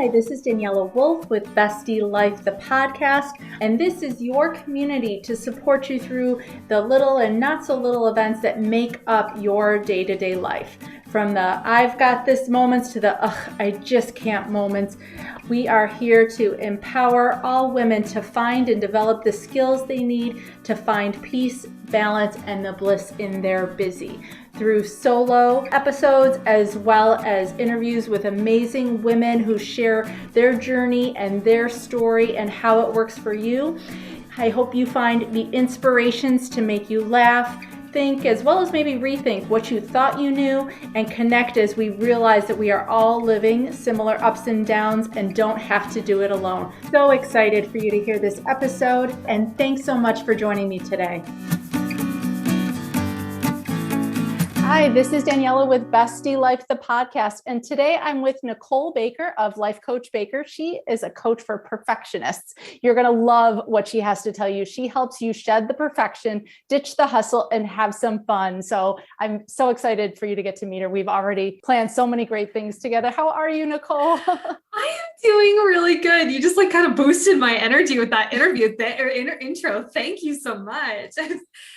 Hi, this is Daniela Wolf with Bestie Life, the podcast, and this is your community to support you through the little and not so little events that make up your day-to-day life. From the I've got this moments to the I just can't moments. We are here to empower all women to find and develop the skills they need to find peace, balance, and the bliss in their busy. Through solo episodes as well as interviews with amazing women who share their journey and their story and how it works for you. I hope you find the inspirations to make you laugh, think, as well as maybe rethink what you thought you knew, and connect as we realize that we are all living similar ups and downs and don't have to do it alone. So excited for you to hear this episode, and thanks so much for joining me today. Hi, this is Daniela with Bestie Life, the podcast, and today I'm with Nicole Baker of Life Coach Baker. She is a coach for perfectionists. You're going to love what she has to tell you. She helps you shed the perfection, ditch the hustle, and have some fun. So I'm so excited for you to get to meet her. We've already planned so many great things together. How are you, Nicole? I am doing really good. You just kind of boosted my energy with that intro. Thank you so much.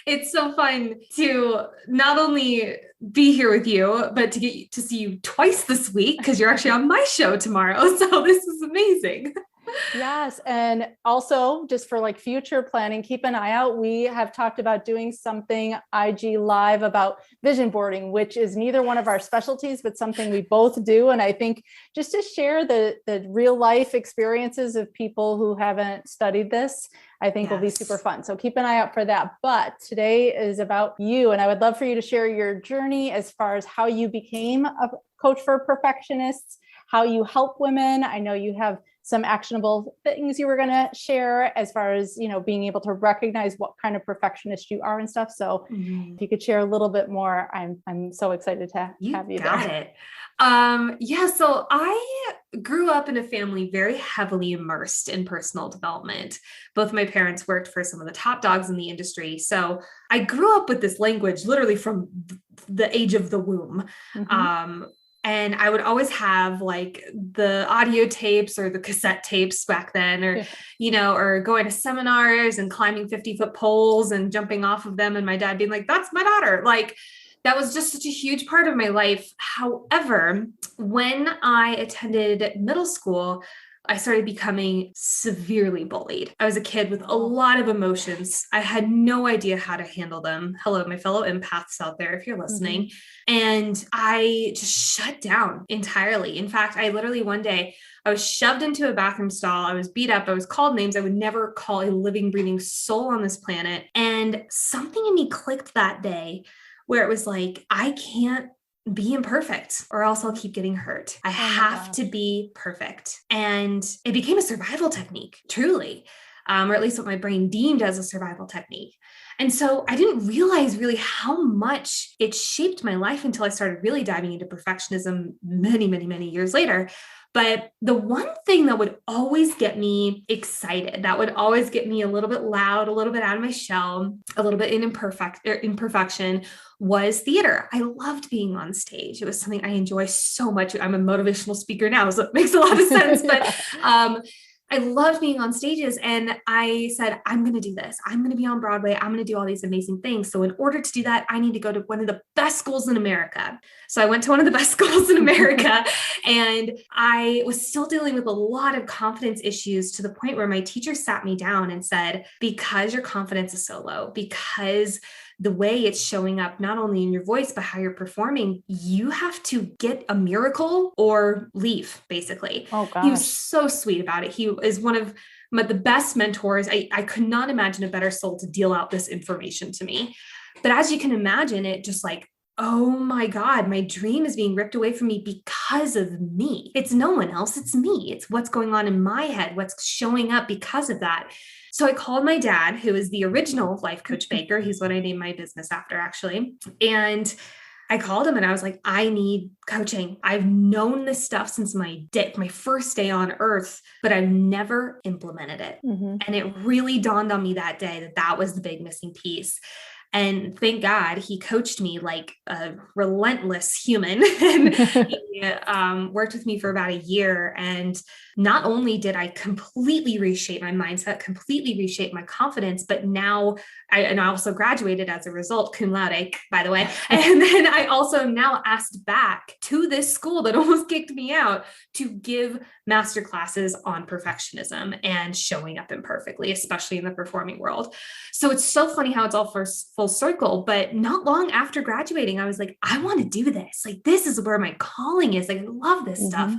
It's so fun to not only be here with you, but to get to see you twice this week because you're actually on my show tomorrow. So this is amazing. Yes. And also just for future planning, keep an eye out. We have talked about doing something IG live about vision boarding, which is neither one of our specialties, but something we both do. And I think just to share the real life experiences of people who haven't studied this, I think will be super fun. So keep an eye out for that. But today is about you. And I would love for you to share your journey as far as how you became a coach for perfectionists, how you help women. I know you have some actionable things you were going to share as far as, being able to recognize what kind of perfectionist you are and stuff. So if you could share a little bit more, I'm so excited to have you got there. It. So I grew up in a family very heavily immersed in personal development. Both my parents worked for some of the top dogs in the industry. So I grew up with this language literally from the age of the womb. And I would always have the audio tapes or the cassette tapes back then, or, or going to seminars and climbing 50-foot poles and jumping off of them. And my dad being like, that's my daughter. That was just such a huge part of my life. However, when I attended middle school, I started becoming severely bullied. I was a kid with a lot of emotions. I had no idea how to handle them. Hello, my fellow empaths out there, if you're listening. And I just shut down entirely. In fact, I literally one day, I was shoved into a bathroom stall. I was beat up. I was called names I would never call a living, breathing soul on this planet. And something in me clicked that day where it was I can't be imperfect or else I'll keep getting hurt. I have to be perfect. And it became a survival technique, truly, or at least what my brain deemed as a survival technique. And so I didn't realize really how much it shaped my life until I started really diving into perfectionism many, many, many years later. But the one thing that would always get me excited, that would always get me a little bit loud, a little bit out of my shell, a little bit in imperfection was theater. I loved being on stage. It was something I enjoy so much. I'm a motivational speaker now, so it makes a lot of sense. But I loved being on stages, and I said, I'm going to do this. I'm going to be on Broadway. I'm going to do all these amazing things. So in order to do that, I need to go to one of the best schools in America. So I went to one of the best schools in America, and I was still dealing with a lot of confidence issues to the point where my teacher sat me down and said, because your confidence is so low, because the way it's showing up, not only in your voice, but how you're performing, you have to get a miracle or leave, basically. Oh, gosh. He was so sweet about it. He is one of the best mentors. I could not imagine a better soul to deal out this information to me. But as you can imagine, it just oh my God, my dream is being ripped away from me because of me. It's no one else. It's me. It's what's going on in my head, what's showing up because of that. So I called my dad, who is the original Life Coach Baker. He's what I named my business after, actually. And I called him and I was like, I need coaching. I've known this stuff since my first day on earth, but I've never implemented it. And it really dawned on me that day that was the big missing piece. And thank God he coached me like a relentless human and he worked with me for about a year. And not only did I completely reshape my mindset, completely reshape my confidence, but now I also graduated as a result, cum laude, by the way. And then I also now asked back to this school that almost kicked me out to give master classes on perfectionism and showing up imperfectly, especially in the performing world. So it's so funny how it's all full circle. But not long after graduating, I was like, I want to do this. Like, this is where my calling is. Like, I love this stuff.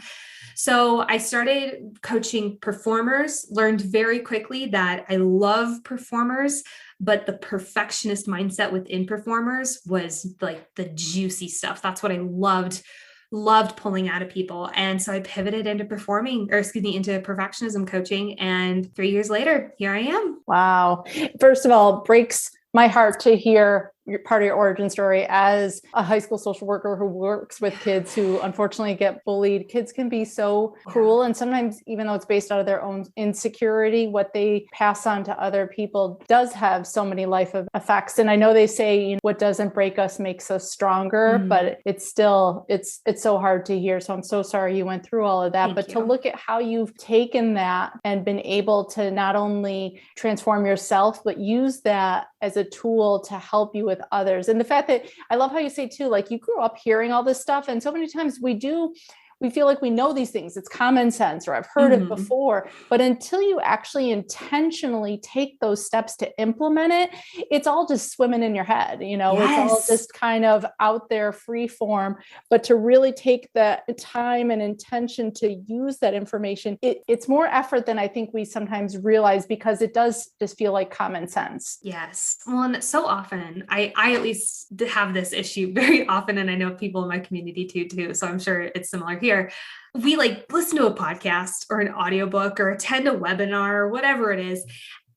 So I started coaching performers, learned very quickly that I love performers, but the perfectionist mindset within performers was like the juicy stuff. That's what I loved pulling out of people. And so I pivoted into into perfectionism coaching. And 3 years later, here I am. Wow. First of all, breaks my heart to hear part of your origin story as a high school social worker who works with kids who unfortunately get bullied. Kids can be so cruel. And sometimes, even though it's based out of their own insecurity, what they pass on to other people does have so many life effects. And I know they say, what doesn't break us makes us stronger, but it's still, it's so hard to hear. So I'm so sorry you went through all of that, but to look at how you've taken that and been able to not only transform yourself, but use that as a tool to help you with others. And the fact that I love how you say too, like you grew up hearing all this stuff. And so many times we feel like we know these things. It's common sense, or I've heard it before, but until you actually intentionally take those steps to implement it, it's all just swimming in your head. It's all just kind of out there, free form, but to really take the time and intention to use that information, it's more effort than I think we sometimes realize, because it does just feel like common sense. Yes. Well, and so often I at least have this issue very often. And I know people in my community too. So I'm sure it's similar here. We like listen to a podcast or an audiobook or attend a webinar or whatever it is.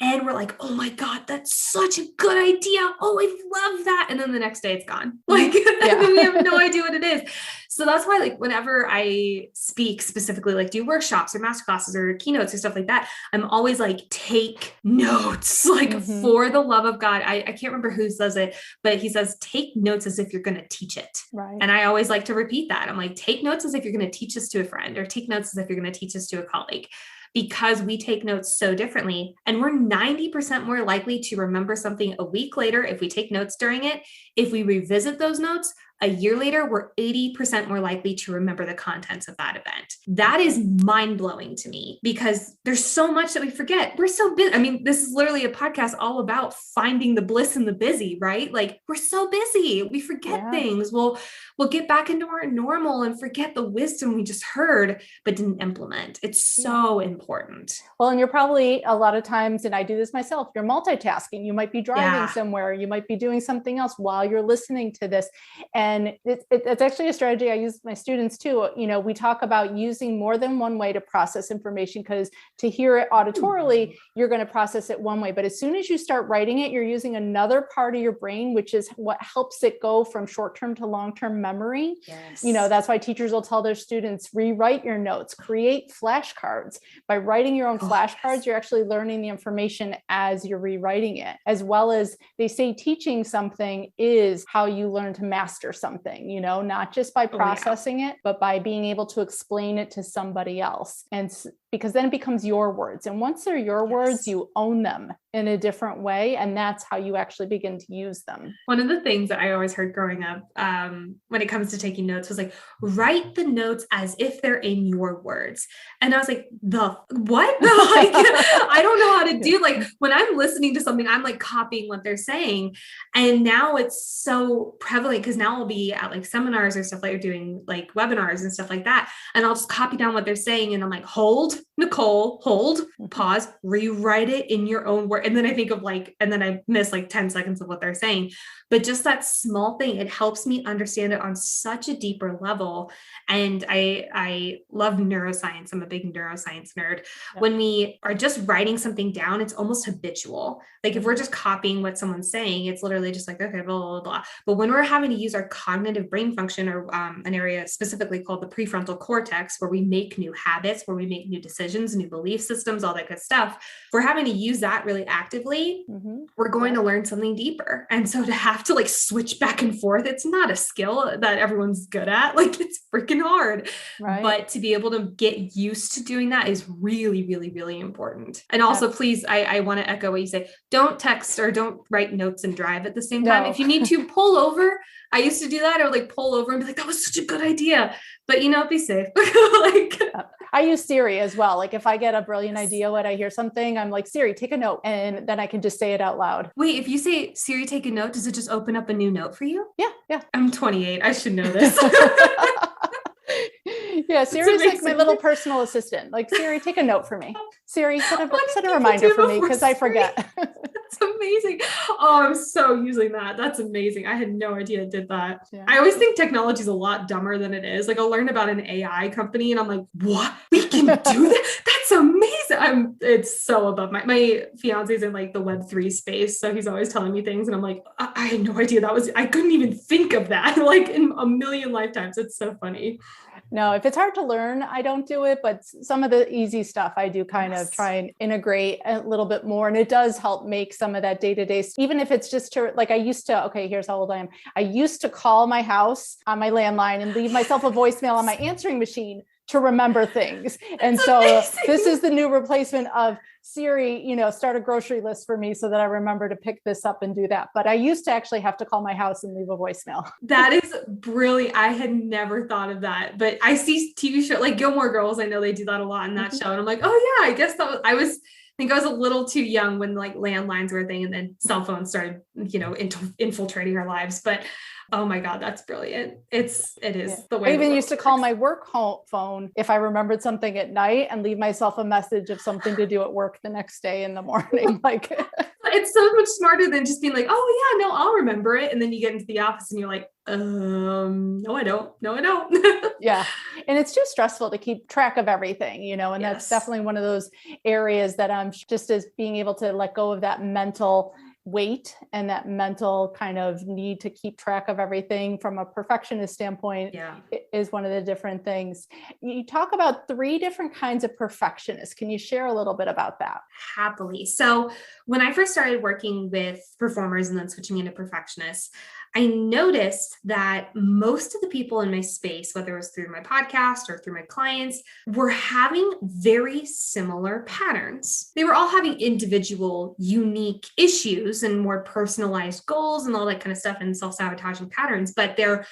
And we're like, oh my God, that's such a good idea. Oh, I love that. And then the next day it's gone. Like, and then we have no idea what it is. So that's why, like, whenever I speak specifically, like do workshops or masterclasses or keynotes or stuff like that, I'm always like, take notes, like for the love of God. I can't remember who says it, but he says, take notes as if you're going to teach it. Right. And I always like to repeat that. I'm like, take notes as if you're going to teach this to a friend, or take notes as if you're going to teach this to a colleague. Because we take notes so differently. And we're 90% more likely to remember something a week later if we take notes during it. If we revisit those notes a year later, we're 80% more likely to remember the contents of that event. That is mind-blowing to me, because there's so much that we forget. We're so busy. I mean, this is literally a podcast all about finding the bliss in the busy, right? Like, we're so busy. We forget things. We'll get back into our normal and forget the wisdom we just heard, but didn't implement. It's so important. Well, and you're probably a lot of times, and I do this myself, you're multitasking. You might be driving somewhere. You might be doing something else while you're listening to this. And it's actually a strategy I use with my students too. We talk about using more than one way to process information, because to hear it auditorily, you're going to process it one way. But as soon as you start writing it, you're using another part of your brain, which is what helps it go from short-term to long-term memory. Yes. That's why teachers will tell their students, rewrite your notes, create flashcards. By writing your own flashcards, you're actually learning the information as you're rewriting it, as well as they say teaching something is how you learn to master something, not just by processing it, but by being able to explain it to somebody else. And because then it becomes your words. And once they're your words, you own them in a different way. And that's how you actually begin to use them. One of the things that I always heard growing up when it comes to taking notes was like, write the notes as if they're in your words. And I was like, the what? I don't know how to do, like, when I'm listening to something, I'm like copying what they're saying. And now it's so prevalent, because now I'll be at like seminars or stuff, like doing like webinars and stuff like that. And I'll just copy down what they're saying. And I'm like, hold, Nicole, hold, pause, rewrite it in your own word. And then I think of and then I miss like 10 seconds of what they're saying. But just that small thing, it helps me understand it on such a deeper level. And I love neuroscience. I'm a big neuroscience nerd. Yeah. When we are just writing something down, it's almost habitual. Like if we're just copying what someone's saying, it's literally just like, okay, blah, blah, blah. But when we're having to use our cognitive brain function, or an area specifically called the prefrontal cortex, where we make new habits, where we make new decisions, new belief systems, all that good stuff. If we're having to use that really actively, we're going to learn something deeper. And so to have to like switch back and forth, it's not a skill that everyone's good at. Like it's freaking hard. Right. But to be able to get used to doing that is really, really, really important. And also, please, I want to echo what you say. Don't text or don't write notes and drive at the same time. If you need to pull over, I used to do that. I would like pull over and be like, that was such a good idea. But be safe. Like I use Siri as well. Like if I get a brilliant idea when I hear something, I'm like, Siri, take a note. And then I can just say it out loud. Wait, if you say Siri, take a note, does it just open up a new note for you? Yeah. I'm 28. I should know this. Yeah, Siri's like my little personal assistant. Like, Siri, take a note for me. Siri, set a reminder for me because I forget. That's amazing. Oh, I'm so using that. That's amazing. I had no idea it did that. Yeah. I always think technology is a lot dumber than it is. Like I'll learn about an AI company and I'm like, what? We can do that? That's amazing. It's so above my fiance's in like the Web3 space. So he's always telling me things and I'm like, I had no idea I couldn't even think of that like in a million lifetimes. It's so funny. No, if it's hard to learn, I don't do it, but some of the easy stuff I do kind of try and integrate a little bit more. And it does help make some of that day-to-day, even if it's just to like, here's how old I am. I used to call my house on my landline and leave myself a voicemail on my answering machine to remember things. And so this is the new replacement of Siri, start a grocery list for me so that I remember to pick this up and do that. But I used to actually have to call my house and leave a voicemail. That is brilliant. I had never thought of that, but I see TV show like Gilmore Girls. I know they do that a lot in that show. And I'm like, oh yeah, I guess I think I was a little too young when like landlines were a thing and then cell phones started, infiltrating our lives. But oh my God, that's brilliant. It is the way. I even used to call my work phone if I remembered something at night and leave myself a message of something to do at work the next day in the morning. Like it's so much smarter than just being like, oh yeah, no, I'll remember it. And then you get into the office and you're like, no, I don't. No, I don't. Yeah. And it's too stressful to keep track of everything, and that's definitely one of those areas that I'm just as being able to let go of that mental weight and that mental kind of need to keep track of everything from a perfectionist standpoint is one of the different things. You talk about 3 different kinds of perfectionists. Can you share a little bit about that? Happily. So when I first started working with performers and then switching into perfectionists, I noticed that most of the people in my space, whether it was through my podcast or through my clients, were having very similar patterns. They were all having individual, unique issues and more personalized goals and all that kind of stuff and self-sabotaging patterns, but their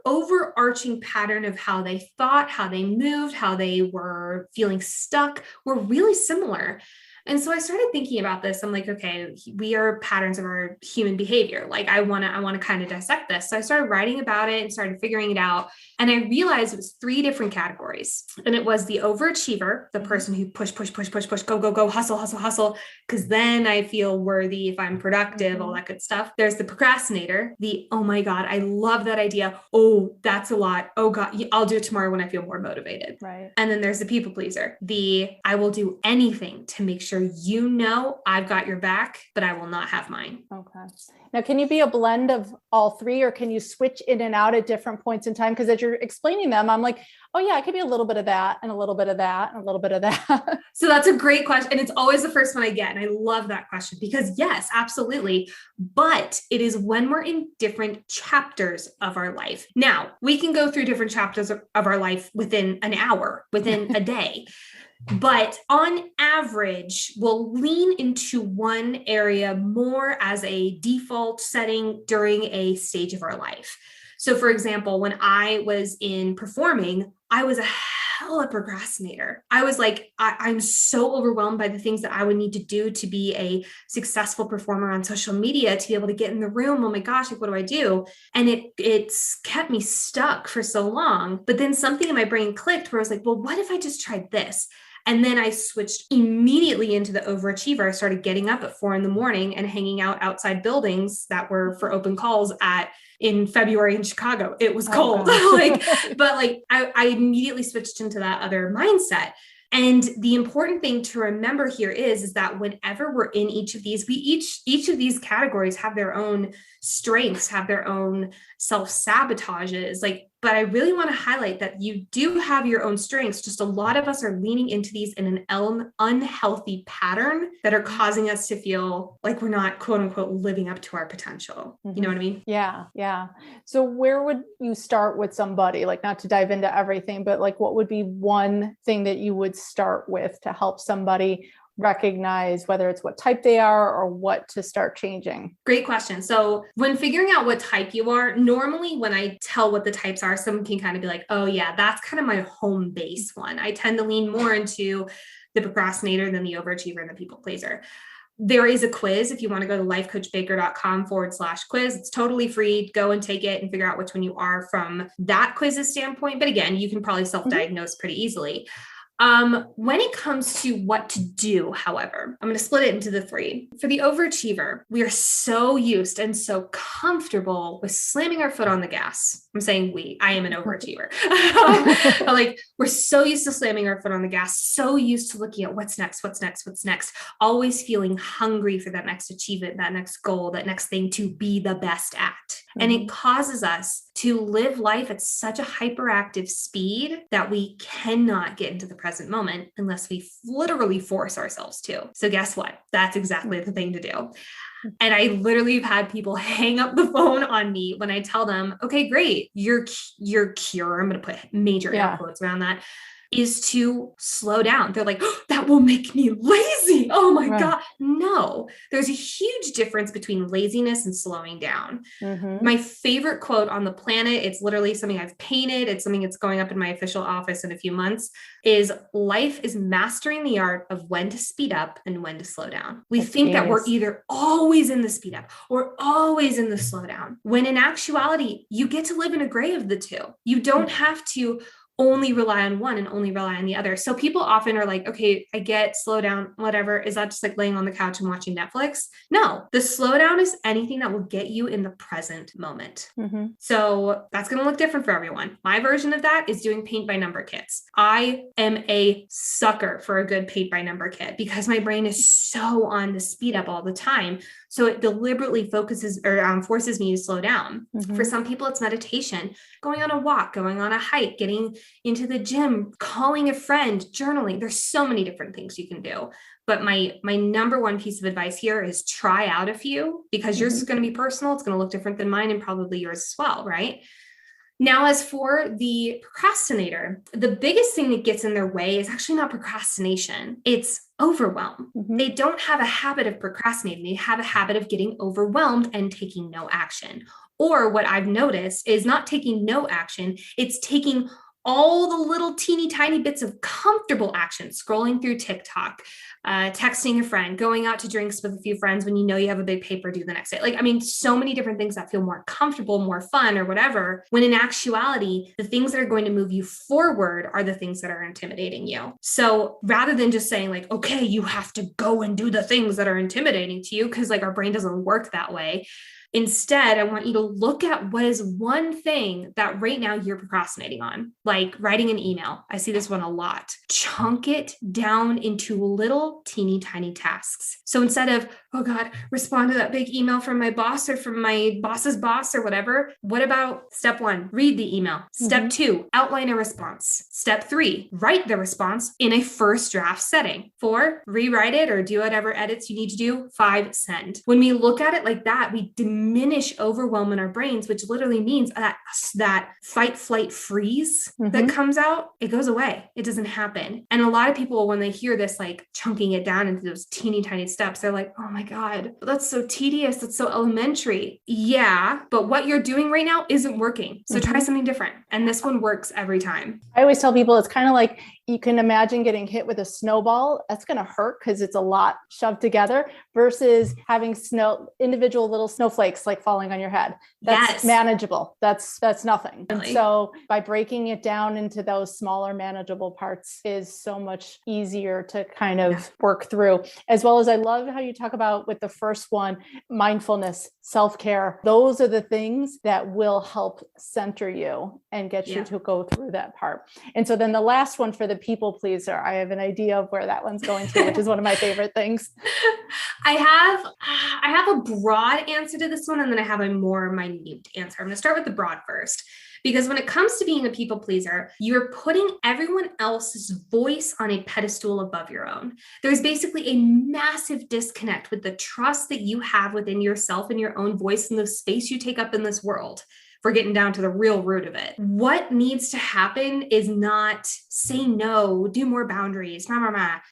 overarching pattern of how they thought, how they moved, how they were feeling stuck were really similar. And so I started thinking about this. I'm like, okay, we are patterns of our human behavior. Like I want to kind of dissect this. So I started writing about it and started figuring it out. And I realized it was 3 different categories. And it was the overachiever, the person who push, go, hustle. Cause then I feel worthy if I'm productive, all that good stuff. There's the procrastinator, oh my God, I love that idea. Oh, that's a lot. Oh God, I'll do it tomorrow when I feel more motivated. Right. And then there's the people pleaser, I will do anything to make sure I've got your back, but I will not have mine. Okay. Now, can you be a blend of all 3 or can you switch in and out at different points in time? Because as you're explaining them, I'm like, oh yeah, I could be a little bit of that and a little bit of that and a little bit of that. So that's a great question. And it's always the first one I get. And I love that question because yes, absolutely. But it is when we're in different chapters of our life. Now we can go through different chapters of our life within an hour, within a day. But on average, we'll lean into one area more as a default setting during a stage of our life. So for example, when I was in performing, I was a hella procrastinator. I was like, I'm so overwhelmed by the things that I would need to do to be a successful performer on social media, to be able to get in the room. Oh my gosh, like, what do I do? And it's kept me stuck for so long. But then something in my brain clicked where I was like, well, what if I just tried this? And then I switched immediately into the overachiever. I started getting up at 4 a.m. and hanging out outside buildings that were for open calls in February in Chicago. It was cold. I immediately switched into that other mindset. And the important thing to remember here is that whenever we're in each of these, each of these categories have their own strengths, have their own self-sabotages. Like But I really want to highlight that you do have your own strengths. Just a lot of us are leaning into these in an unhealthy pattern that are causing us to feel like we're not, quote unquote, living up to our potential. You know what I mean? Yeah. Yeah. So where would you start with somebody, like, not to dive into everything, but like, what would be one thing that you would start with to help somebody recognize whether it's what type they are or what to start changing? Great question. So when figuring out what type you are, normally when I tell what the types are, someone can kind of be like, oh yeah, that's kind of my home base one. I tend to lean more into the procrastinator than the overachiever and the people pleaser. There is a quiz if you want to go to lifecoachbaker.com/quiz. It's totally free. Go and take it and figure out which one you are from that quiz's standpoint. But again, you can probably self-diagnose pretty easily. When it comes to what to do, however, I'm going to split it into the three. For the overachiever, we are so used and so comfortable with slamming our foot on the gas. I'm saying I am an overachiever. But like, we're so used to slamming our foot on the gas, so used to looking at what's next, always feeling hungry for that next achievement, that next goal, that next thing to be the best at. And it causes us to live life at such a hyperactive speed that we cannot get into the present moment unless we literally force ourselves to. So guess what? That's exactly the thing to do. And I literally have had people hang up the phone on me when I tell them, okay, great. Your cure, I'm going to put major air quotes around that, is to slow down. They're like, oh, that will make me lazy. Oh my God. No, there's a huge difference between laziness and slowing down. My favorite quote on the planet, it's literally something I've painted. It's something that's going up in my official office in a few months, is life is mastering the art of when to speed up and when to slow down. We think that we're either always in the speed up or always in the slow down, when in actuality, you get to live in a gray of the two. You don't have to only rely on one and only rely on the other. So people often are like, okay, I get slow down, whatever. Is that just like laying on the couch and watching Netflix? No, the slowdown is anything that will get you in the present moment. So that's going to look different for everyone. My version of that is doing paint by number kits. I am a sucker for a good paint by number kit because my brain is so on the speed up all the time. So it deliberately focuses or forces me to slow down. For some people, it's meditation, going on a walk, going on a hike, getting into the gym, calling a friend, journaling. There's so many different things you can do. But my number one piece of advice here is try out a few, because yours is going to be personal. It's going to look different than mine and probably yours as well, right? Now, as for the procrastinator, the biggest thing that gets in their way is actually not procrastination. It's overwhelm. They don't have a habit of procrastinating. They have a habit of getting overwhelmed and taking no action. Or what I've noticed is not taking no action. It's taking all the little teeny tiny bits of comfortable action, scrolling through TikTok, texting a friend, going out to drinks with a few friends when you know you have a big paper due the next day. Like, I mean, so many different things that feel more comfortable, more fun or whatever, when in actuality, the things that are going to move you forward are the things that are intimidating you. So rather than just saying like, okay, you have to go and do the things that are intimidating to you, because like our brain doesn't work that way. Instead, I want you to look at what is one thing that right now you're procrastinating on, like writing an email. I see this one a lot. Chunk it down into little teeny tiny tasks. So instead of, oh God, respond to that big email from my boss or from my boss's boss or whatever, what about step 1, read the email. Step 2, outline a response. Step 3, write the response in a first draft setting. 4, rewrite it or do whatever edits you need to do. 5, send. When we look at it like that, we diminish overwhelm in our brains, which literally means that fight, flight, freeze that comes out, it goes away. It doesn't happen. And a lot of people, when they hear this, like chunking it down into those teeny tiny steps, they're like, oh my God, that's so tedious. That's so elementary. Yeah, but what you're doing right now isn't working. So try something different. And this one works every time. I always tell people it's kind of like, you can imagine getting hit with a snowball. That's going to hurt because it's a lot shoved together, versus having individual little snowflakes like falling on your head. That's manageable. That's nothing. Really? And so by breaking it down into those smaller manageable parts is so much easier to kind of work through. As well as I love how you talk about with the first one, mindfulness, self-care. Those are the things that will help center you and get you to go through that part. And so then the last one for the people pleaser, I have an idea of where that one's going to, which is one of my favorite things. I have a broad answer to this one, and then I have a more minute answer. I'm going to start with the broad first. Because when it comes to being a people pleaser, you're putting everyone else's voice on a pedestal above your own. There's basically a massive disconnect with the trust that you have within yourself and your own voice and the space you take up in this world. For getting down to the real root of it. What needs to happen is not say no, do more boundaries,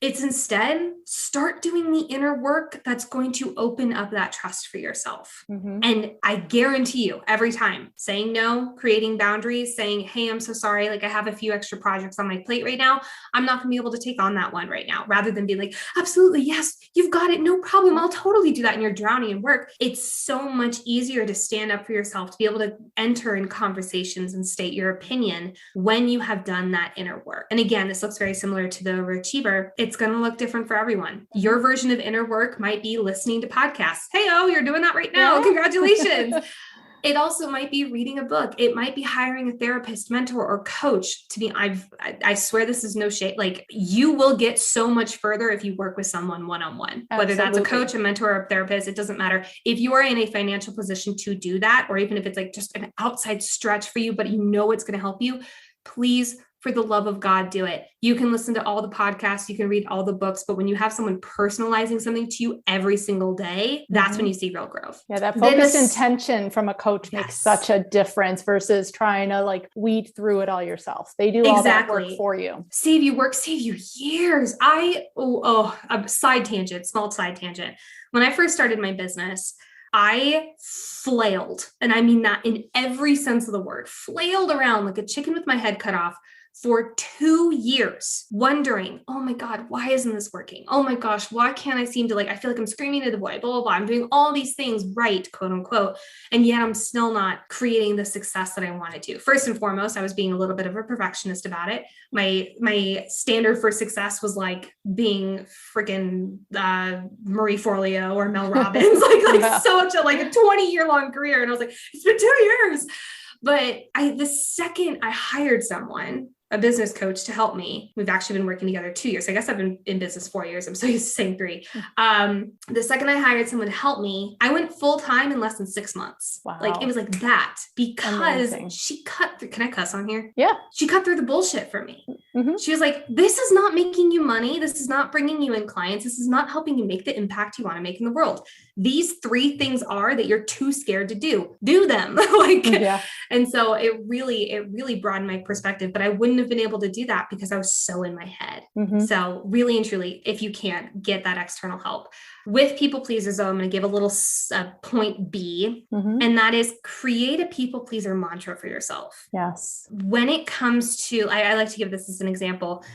It's instead start doing the inner work that's going to open up that trust for yourself. And I guarantee you, every time saying no, creating boundaries, saying, hey, I'm so sorry, like I have a few extra projects on my plate right now. I'm not gonna be able to take on that one right now, rather than being like, absolutely, yes, you've got it, no problem, I'll totally do that. And you're drowning in work. It's so much easier to stand up for yourself, to be able to enter in conversations and state your opinion when you have done that inner work. And again, this looks very similar to the overachiever. It's going to look different for everyone. Your version of inner work might be listening to podcasts. Hey, oh, you're doing that right now. Congratulations. It also might be reading a book. It might be hiring a therapist, mentor, or coach. To me, I swear this is no shade. Like, you will get so much further if you work with someone one-on-one, whether that's a coach, a mentor, or a therapist. It doesn't matter. If you are in a financial position to do that, or even if it's like just an outside stretch for you, but you know it's going to help you, please, for the love of God, do it. You can listen to all the podcasts, you can read all the books, but when you have someone personalizing something to you every single day, that's when you see real growth. Yeah, that focused intention from a coach makes such a difference versus trying to like weed through it all yourself. They do all that work for you. Save you work, save you years. A side tangent, small side tangent. When I first started my business, I flailed, and I mean that in every sense of the word, flailed around like a chicken with my head cut off for 2 years, wondering, oh my God, why isn't this working? Oh my gosh, why can't I seem to I feel like I'm screaming at the boy, blah, blah, blah. I'm doing all these things right, quote unquote. And yet I'm still not creating the success that I wanted to. First and foremost, I was being a little bit of a perfectionist about it. My standard for success was like being freaking Marie Forleo or Mel Robbins, such a 20-year long career. And I was like, it's been 2 years. But the second I hired someone, a business coach, to help me, we've actually been working together 2 years. I guess I've been in business 4 years. I'm so used to saying 3. The second I hired someone to help me, I went full time in less than 6 months. Wow. Like, it was like that, because she cut through, can I cuss on here? Yeah. She cut through the bullshit for me. She was like, this is not making you money. This is not bringing you in clients. This is not helping you make the impact you want to make in the world. These 3 things are that you're too scared to do them. And so it really broadened my perspective, but I wouldn't have been able to do that because I was so in my head. So really and truly, if you can't get that external help. With people pleasers, though, I'm going to give a little point B, and that is create a people pleaser mantra for yourself. Yes. When it comes to, I like to give this as an example.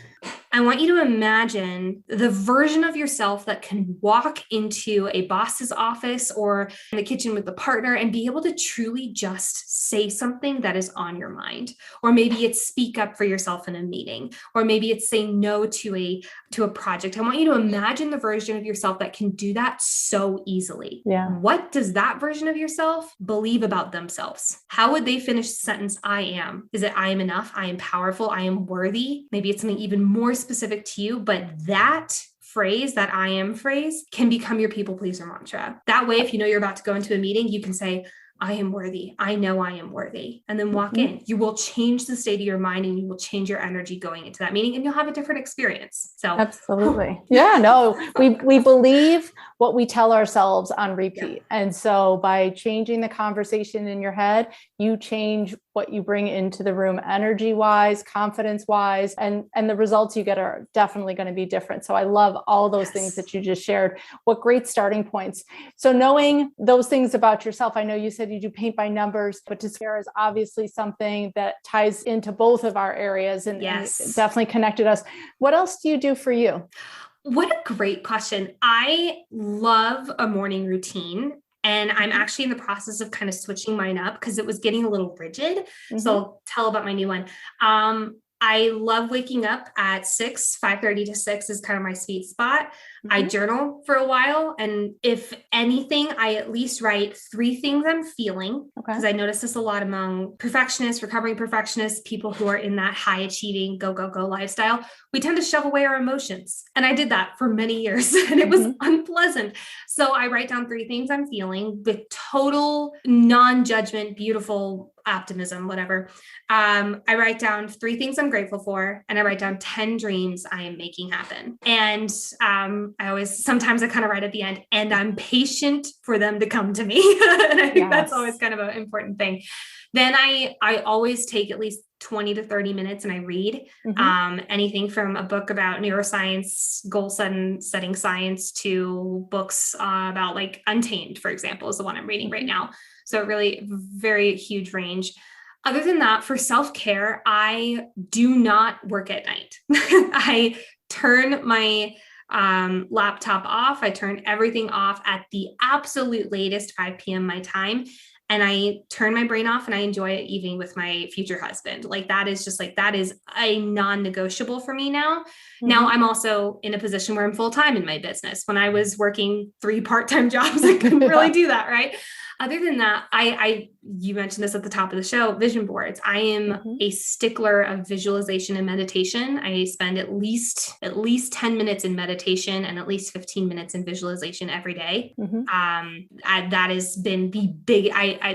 I want you to imagine the version of yourself that can walk into a boss's office or in the kitchen with the partner and be able to truly just say something that is on your mind. Or maybe it's speak up for yourself in a meeting, or maybe it's say no to a project. I want you to imagine the version of yourself that can do that so easily. Yeah. What does that version of yourself believe about themselves? How would they finish the sentence, I am? Is it I am enough? I am powerful. I am worthy. Maybe it's something even more specific to you, but that phrase, that I am phrase, can become your people pleaser mantra. That way, if you know you're about to go into a meeting, you can say, I am worthy. I know I am worthy. And then walk in. You will change the state of your mind, and you will change your energy going into that meeting, and you'll have a different experience. So absolutely. Yeah, no, we believe what we tell ourselves on repeat. Yeah. And so by changing the conversation in your head, you change what you bring into the room energy wise, confidence wise, and the results you get are definitely going to be different. So I love all those things that you just shared. What great starting points. So knowing those things about yourself, I know you said you do paint by numbers, but despair is obviously something that ties into both of our areas and definitely connected us. What else do you do for you? What a great question. I love a morning routine. And I'm actually in the process of kind of switching mine up because it was getting a little rigid. So I'll tell about my new one. I love waking up at 5:30 to 6 is kind of my sweet spot. I journal for a while. And if anything, I at least write 3 things I'm feeling. Because I notice this a lot among perfectionists, recovering perfectionists, people who are in that high achieving, go, go, go lifestyle. We tend to shove away our emotions. And I did that for many years and it was unpleasant. So I write down 3 things I'm feeling with total non-judgment, beautiful optimism, whatever. I write down 3 things I'm grateful for, and I write down 10 dreams I am making happen. And sometimes I kind of write at the end, and I'm patient for them to come to me. And I think that's always kind of an important thing. Then I always take at least 20 to 30 minutes and I read anything from a book about neuroscience, goal setting science, to books about like Untamed, for example, is the one I'm reading right now. So really very huge range. Other than that, for self-care, I do not work at night. I turn my laptop off. I turn everything off at the absolute latest 5 p.m. my time. And I turn my brain off and I enjoy it evening with my future husband. Like that is a non-negotiable for me now. Now I'm also in a position where I'm full-time in my business. When I was working 3 part-time jobs, I couldn't really do that. Right. Other than that, you mentioned this at the top of the show, vision boards. I am a stickler of visualization and meditation. I spend at least 10 minutes in meditation and at least 15 minutes in visualization every day. That has been the big,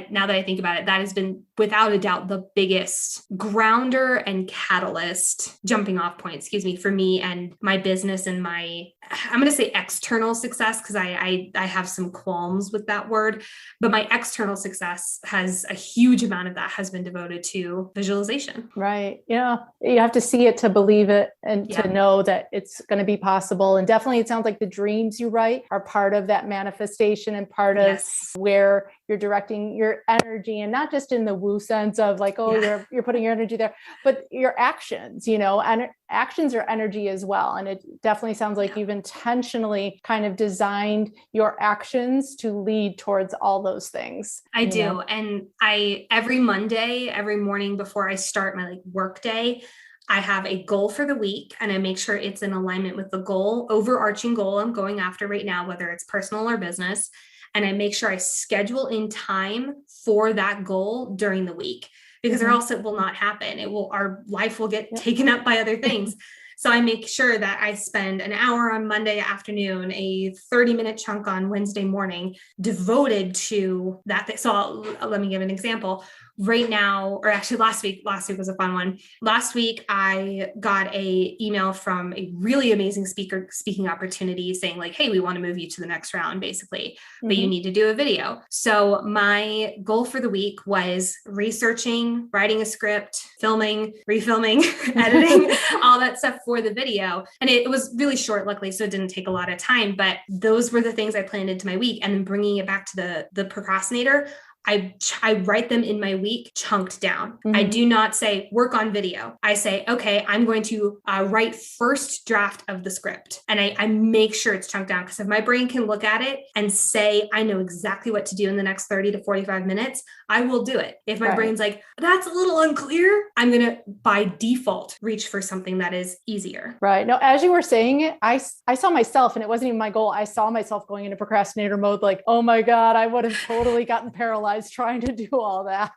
now that I think about it, that has been without a doubt the biggest grounder and catalyst, jumping off point, for me and my business and I'm going to say external success, because I have some qualms with that word, but my external success has a huge amount of that has been devoted to visualization. Right. Yeah. You have to see it to believe it and to know that it's going to be possible. And definitely it sounds like the dreams you write are part of that manifestation and part of where you're directing your energy, and not just in the woo sense of like, you're putting your energy there, but your actions, and actions are energy as well. And it definitely sounds like you've intentionally kind of designed your actions to lead towards all those things. I do. And every Monday, every morning before I start my work day, I have a goal for the week, and I make sure it's in alignment with the overarching goal I'm going after right now, whether it's personal or business. And I make sure I schedule in time for that goal during the week, because or else it will not happen. Our life will get taken up by other things. So I make sure that I spend an hour on Monday afternoon, a 30-minute chunk on Wednesday morning devoted to that. So let me give an example. Right now, or actually last week was a fun one. Last week, I got a email from a really amazing speaking opportunity saying like, hey, we want to move you to the next round, basically, but you need to do a video. So my goal for the week was researching, writing a script, filming, refilming, editing, all that stuff for the video. And it was really short, luckily, so it didn't take a lot of time, but those were the things I planned into my week. And then bringing it back to the procrastinator, I write them in my week chunked down. I do not say work on video. I say, okay, I'm going to write first draft of the script. And I make sure it's chunked down, because if my brain can look at it and say, I know exactly what to do in the next 30 to 45 minutes, I will do it. If my brain's like, that's a little unclear, I'm going to by default reach for something that is easier. Right. Now, as you were saying it, I saw myself, and it wasn't even my goal. I saw myself going into procrastinator mode, like, oh my God, I would have totally gotten paralyzed trying to do all that.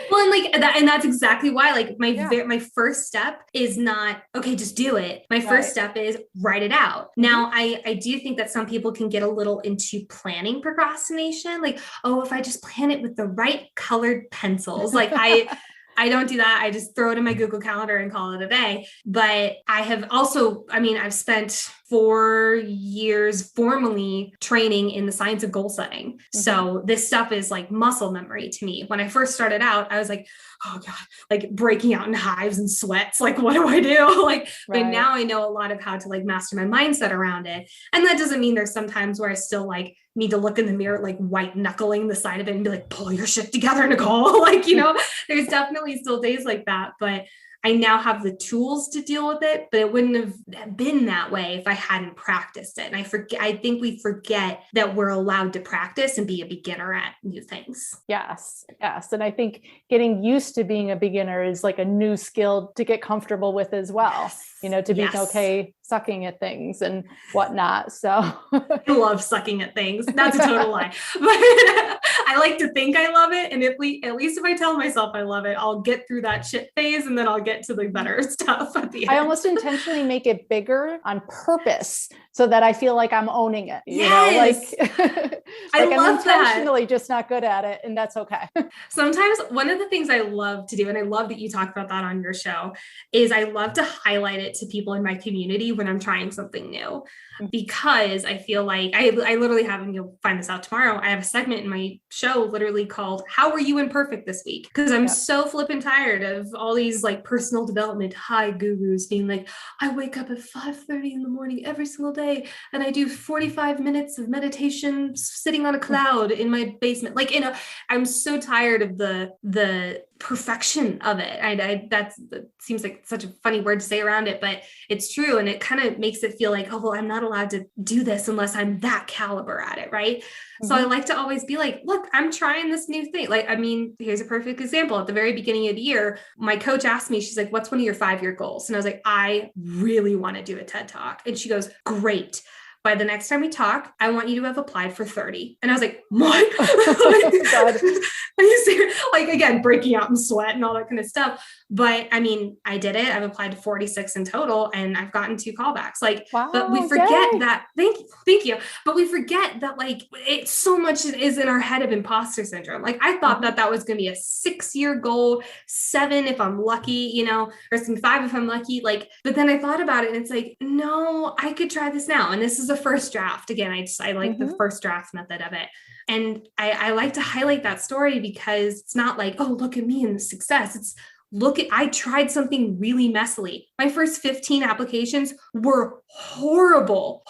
Well, and that's exactly why, my first step is not, okay, just do it. My first step is write it out. Now, I do think that some people can get a little into planning procrastination. Like, oh, if I just plan it with the right colored pencils, I don't do that. I just throw it in my Google Calendar and call it a day. But I have also, I've spent 4 years formally training in the science of goal setting. So this stuff is like muscle memory to me. When I first started out, I was like, oh God, like breaking out in hives and sweats. Like, what do I do? But now I know a lot of how to master my mindset around it. And that doesn't mean there's sometimes where I still need to look in the mirror, white knuckling the side of it and be like, pull your shit together, Nicole. There's definitely still days like that, but I now have the tools to deal with it, but it wouldn't have been that way if I hadn't practiced it. And I think we forget that we're allowed to practice and be a beginner at new things. Yes. Yes. And I think getting used to being a beginner is like a new skill to get comfortable with as well. To be okay, sucking at things and whatnot. So I love sucking at things. That's a total lie. But I like to think I love it. And at least if I tell myself I love it, I'll get through that shit phase and then I'll get to the better stuff at the end. I almost intentionally make it bigger on purpose so that I feel like I'm owning it. Yes. Like I I'm love intentionally just not good at it, and that's okay. Sometimes one of the things I love to do, and I love that you talk about that on your show, is I love to highlight it to people in my community when I'm trying something new, because I feel like I literally have, and you'll find this out tomorrow, I have a segment in my show literally called "How Were You Imperfect This Week?" Because I'm so flippin' tired of all these like personal development high gurus being like, I wake up at 5:30 in the morning every single day and I do 45 minutes of meditation sitting on a cloud in my basement. Like, I'm so tired of the perfection of it. That seems like such a funny word to say around it, but it's true. And it kind of makes it feel like, oh, well, I'm not allowed to do this unless I'm that caliber at it. Right. Mm-hmm. So I like to always be like, look, I'm trying this new thing. Like, I mean, here's a perfect example. At the very beginning of the year, my coach asked me, she's like, what's one of your 5-year goals? And I was like, I really want to do a TED Talk. And she goes, great. By the next time we talk, I want you to have applied for 30. And I was like, what? God. Are you serious? Like, again, breaking out in sweat and all that kind of stuff. But I mean, I did it. I've applied to 46 in total and I've gotten 2 callbacks. Like, wow, but we forget that. Thank you. But we forget that like it's so much is in our head of imposter syndrome. Like I thought that was going to be a 6-year goal, 7 if I'm lucky, or some 5 if I'm lucky. Like, but then I thought about it and it's like, no, I could try this now. And this is the first draft. Again, I like the first draft method of it. And I like to highlight that story because it's not like, oh, look at me and the success. It's I tried something really messily. My first 15 applications were horrible.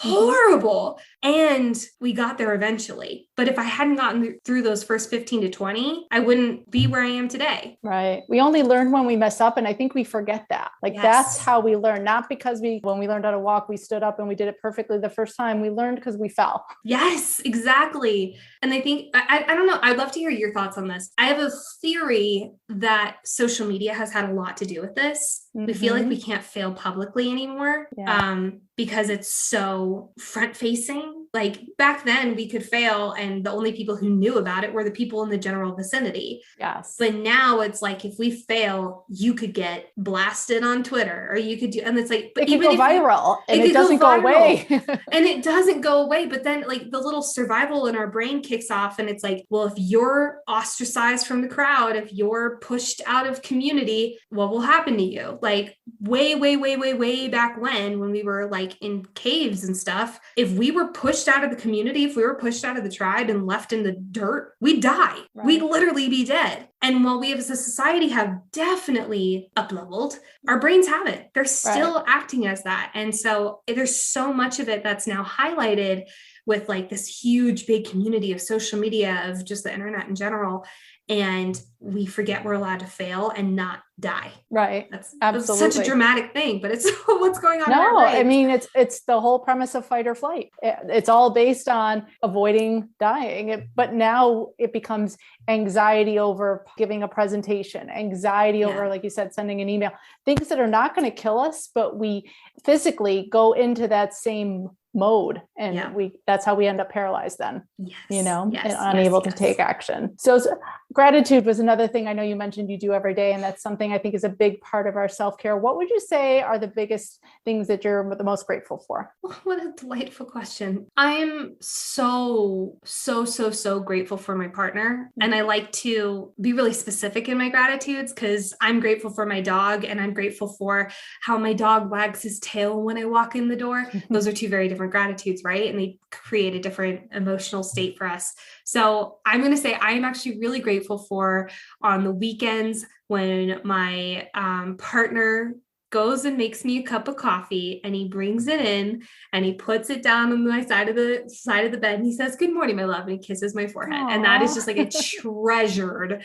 And we got there eventually. But if I hadn't gotten through those first 15 to 20, I wouldn't be where I am today. Right. We only learn when we mess up. And I think we forget that. Like, that's how we learn. Not because when we learned how to walk, we stood up and we did it perfectly the first time. We learned because we fell. Yes, exactly. And I think, I don't know, I'd love to hear your thoughts on this. I have a theory that social media has had a lot to do with this. Mm-hmm. We feel like we can't fail publicly anymore. Because it's so front facing. Like back then we could fail and the only people who knew about it were the people in the general vicinity. Yes. But now it's like, if we fail, you could get blasted on Twitter or you could do, and it's like, but it could go viral and it doesn't go away. And it doesn't go away. But then like the little survival in our brain kicks off and it's like, well, if you're ostracized from the crowd, if you're pushed out of community, what will happen to you? Like way back when we were like in caves and stuff, if we were pushed out of the community, if we were pushed out of the tribe and left in the dirt, we'd die. Right. We'd literally be dead. And while we as a society have definitely up-leveled, our brains haven't. They're still acting as that. And so there's so much of it that's now highlighted with like this huge, big community of social media, of just the internet in general. And we forget we're allowed to fail and not die. Right. That's absolutely such a dramatic thing, but it's what's going on. No, I mean, it's the whole premise of fight or flight. It's all based on avoiding dying. But now it becomes anxiety over giving a presentation, anxiety over, like you said, sending an email, things that are not going to kill us, but we physically go into that same mode. And that's how we end up paralyzed then, and unable to take action. So gratitude was another thing I know you mentioned you do every day. And that's something I think is a big part of our self-care. What would you say are the biggest things that you're the most grateful for? What a delightful question. I am so grateful for my partner. And I like to be really specific in my gratitudes because I'm grateful for my dog and I'm grateful for how my dog wags his tail when I walk in the door. Those are 2 very different gratitudes, right? And they create a different emotional state for us. So I'm going to say I am actually really grateful for on the weekends when my partner goes and makes me a cup of coffee and he brings it in and he puts it down on my side of the bed and he says, "Good morning, my love," and he kisses my forehead. Aww. And that is just like a treasured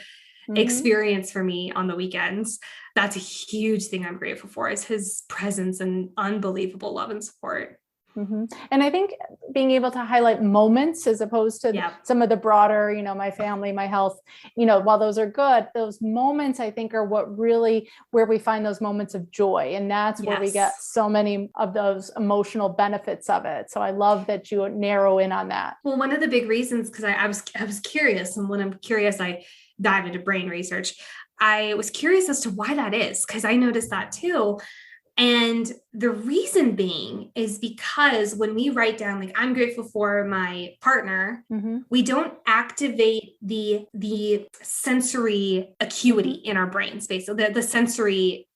experience for me on the weekends. That's a huge thing I'm grateful for, is his presence and unbelievable love and support. Mm-hmm. And I think being able to highlight moments as opposed to some of the broader, my family, my health, while those are good, those moments I think are what really where we find those moments of joy. And that's where we get so many of those emotional benefits of it. So I love that you narrow in on that. Well, one of the big reasons, because I was curious, and when I'm curious, I dive into brain research. I was curious as to why that is, because I noticed that too. And the reason being is because when we write down, like, I'm grateful for my partner, we don't activate the sensory acuity in our brain space. So the sensory,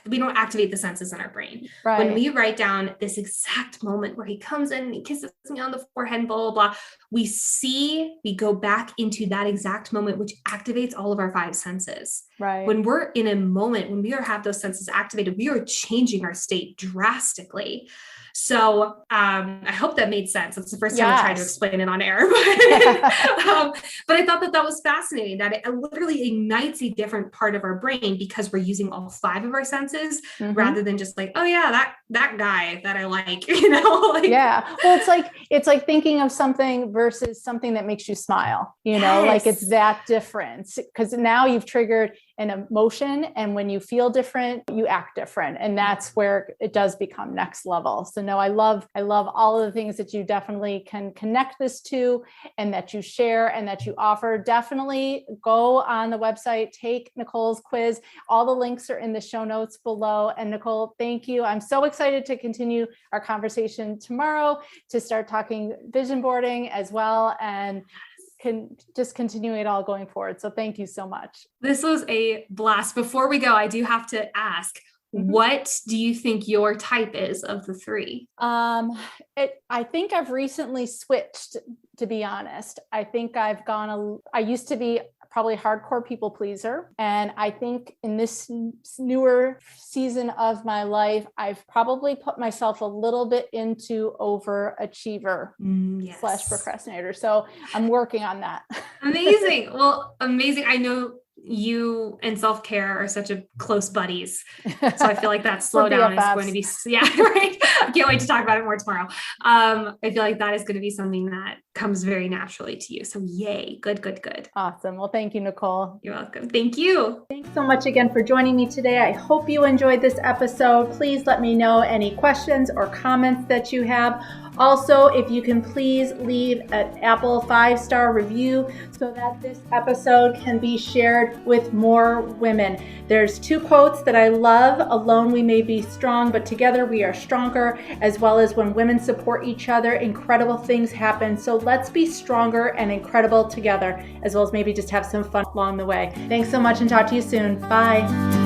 we don't activate the senses in our brain. Right. When we write down this exact moment where he comes in and he kisses me on the forehead, blah, blah, blah, we go back into that exact moment, which activates all of our 5 senses. Right. When we're in a moment, when we have those senses activated, we are changing our state drastically. So I hope that made sense. It's the first time I tried to explain it on air, but I thought that was fascinating, that it literally ignites a different part of our brain because we're using all 5 of our senses rather than just like, oh yeah, that guy that I like, Yeah. Well, it's like thinking of something versus something that makes you smile, like it's that difference, because now you've triggered an emotion. And when you feel different, you act different. And that's where it does become next level. So no, I love all of the things that you definitely can connect this to and that you share and that you offer. Definitely go on the website, take Nicole's quiz. All the links are in the show notes below. And Nicole, thank you. I'm so excited to continue our conversation tomorrow to start talking vision boarding as well. And can just continue it all going forward. So thank you so much. This was a blast. Before we go, I do have to ask, what do you think your type is of the 3? I think I've recently switched, to be honest. I think I used to be probably a hardcore people pleaser. And I think in this newer season of my life, I've probably put myself a little bit into overachiever / procrastinator. So I'm working on that. Amazing. Well, amazing. I know you and self-care are such a close buddies. So I feel like that slowdown is going to be, right. I can't wait to talk about it more tomorrow. I feel like that is going to be something that comes very naturally to you. So yay. Good. Awesome. Well, thank you, Nicole. You're welcome. Thank you. Thanks so much again for joining me today. I hope you enjoyed this episode. Please let me know any questions or comments that you have. Also, if you can please leave an Apple 5-star review so that this episode can be shared with more women. There's 2 quotes that I love. Alone we may be strong, but together we are stronger, as well as when women support each other, incredible things happen. So let's be stronger and incredible together, as well as maybe just have some fun along the way. Thanks so much and talk to you soon. Bye.